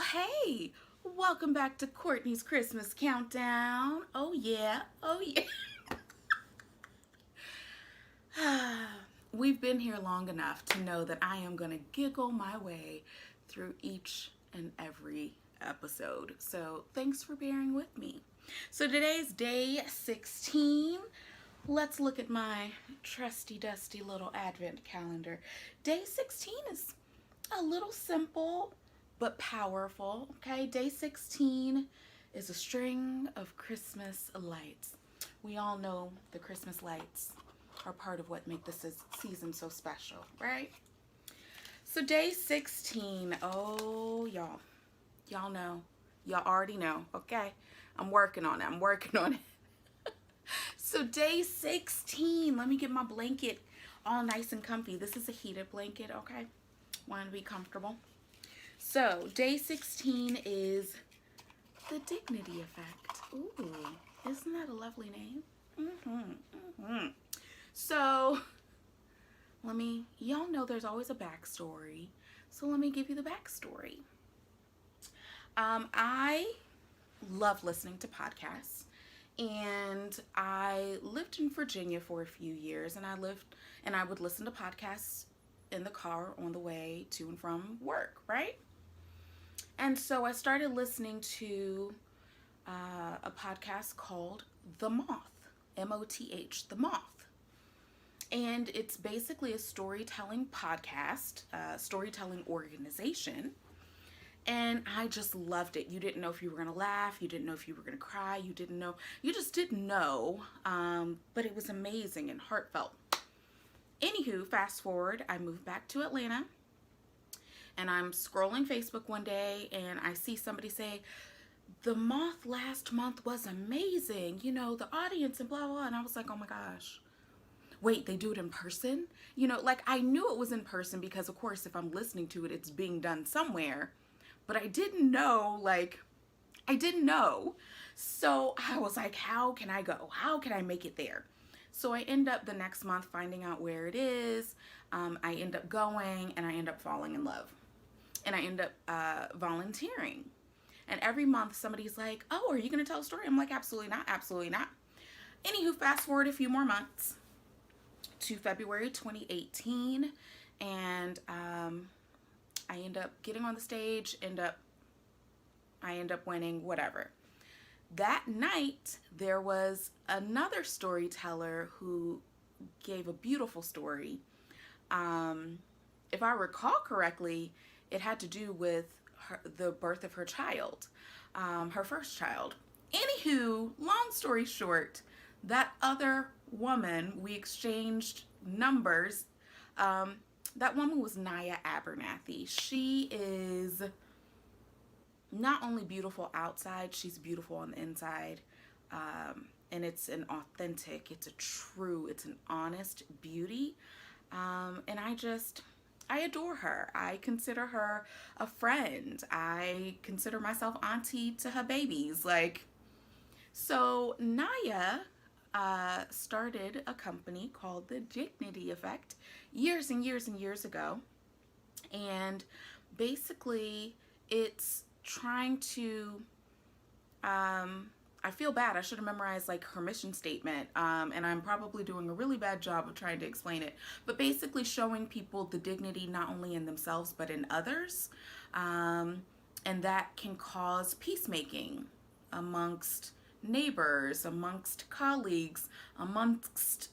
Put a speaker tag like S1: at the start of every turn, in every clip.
S1: Well, hey, welcome back to Courtney's Christmas Countdown. Oh, yeah, oh, yeah. We've been here long enough to know that I am going to giggle my way through each and every episode. So, thanks for bearing with me. So, today's day 16. Let's look at my trusty, dusty little advent calendar. Day 16 is a little simple but powerful. Okay, day 16 is a string of Christmas lights. We all know the Christmas lights are part of what make this season so special, right? So day 16, oh y'all know, y'all already know. Okay, I'm working on it. So day 16, let me get my blanket all nice and comfy. This is a heated blanket, okay? Want to be comfortable. So day 16 is the dignity effect. Ooh, isn't that a lovely name? So y'all know there's always a backstory. So let me give you the backstory. I love listening to podcasts. And I lived in Virginia for a few years, and I would listen to podcasts in the car on the way to and from work, right? And so I started listening to a podcast called The Moth, M-O-T-H, The Moth. And it's basically a storytelling podcast, storytelling organization. And I just loved it. You didn't know if you were going to laugh. You didn't know if you were going to cry. You just didn't know. But it was amazing and heartfelt. Anywho, fast forward, I moved back to Atlanta. And I'm scrolling Facebook one day and I see somebody say, the Moth last month was amazing. You know, the audience and blah, blah. And I was like, oh my gosh. Wait, they do it in person? You know, like I knew it was in person because, of course, if I'm listening to it, it's being done somewhere. But I didn't know, So I was like, how can I go? How can I make it there? So I end up the next month finding out where it is. I end up going and I end up falling in love. And I end up volunteering. And every month somebody's like, oh, are you going to tell a story? I'm like, absolutely not, absolutely not. Anywho, fast forward a few more months to February 2018. And I end up getting on the stage, I end up winning, whatever. That night, there was another storyteller who gave a beautiful story. If I recall correctly, it had to do with the birth of her child, her first child. Anywho, long story short, that other woman, we exchanged numbers. That woman was Nya Abernathy. She is not only beautiful outside, she's beautiful on the inside. And it's an authentic, it's an honest beauty. And I adore her. I consider her a friend. I consider myself auntie to her babies. So Nya started a company called The Dignity Effect years and years and years ago. And basically it's trying to, I feel bad. I should have memorized her mission statement. And I'm probably doing a really bad job of trying to explain it. But basically showing people the dignity not only in themselves but in others. And that can cause peacemaking amongst neighbors, amongst colleagues, amongst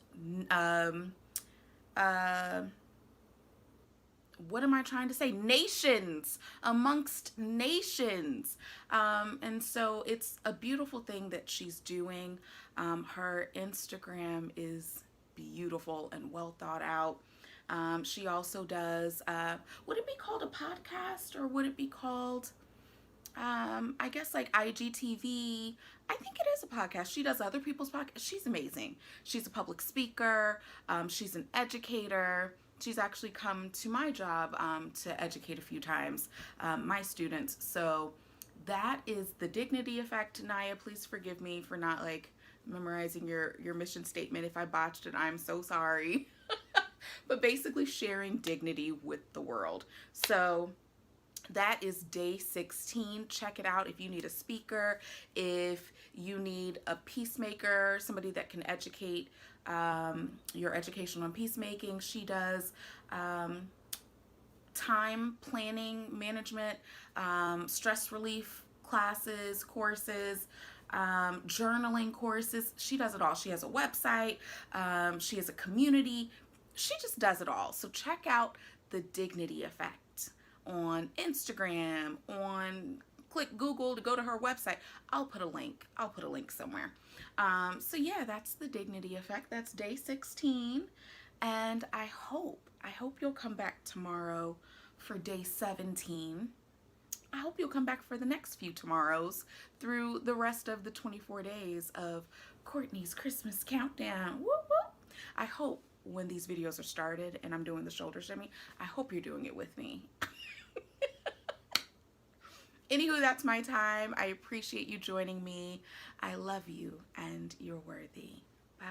S1: what am I trying to say? Nations, amongst nations. And so it's a beautiful thing that she's doing. Her Instagram is beautiful and well thought out. She also does, would it be called a podcast or would it be called, I guess IGTV? I think it is a podcast. She does other people's podcasts. She's amazing. She's a public speaker. She's an educator. She's actually come to my job to educate a few times, my students. So that is The Dignity Effect. Nya, please forgive me for not memorizing your mission statement. If I botched it, I'm so sorry. But basically sharing dignity with the world. So That is day 16. Check it out if you need a speaker, if you need a peacemaker, somebody that can educate your education on peacemaking. She does time planning, management, stress relief classes, courses, journaling courses. She does it all. She has a website. She has a community. She just does it all. So check out the Dignity Effect on Instagram, click Google to go to her website. I'll put a link somewhere. So yeah, that's the Dignity Effect. That's day 16. And I hope you'll come back tomorrow for day 17. I hope you'll come back for the next few tomorrows through the rest of the 24 days of Courtney's Christmas countdown. Whoop, whoop. I hope when these videos are started and I'm doing the shoulder shimmy, I hope you're doing it with me. Anywho, that's my time. I appreciate you joining me. I love you and you're worthy. Bye.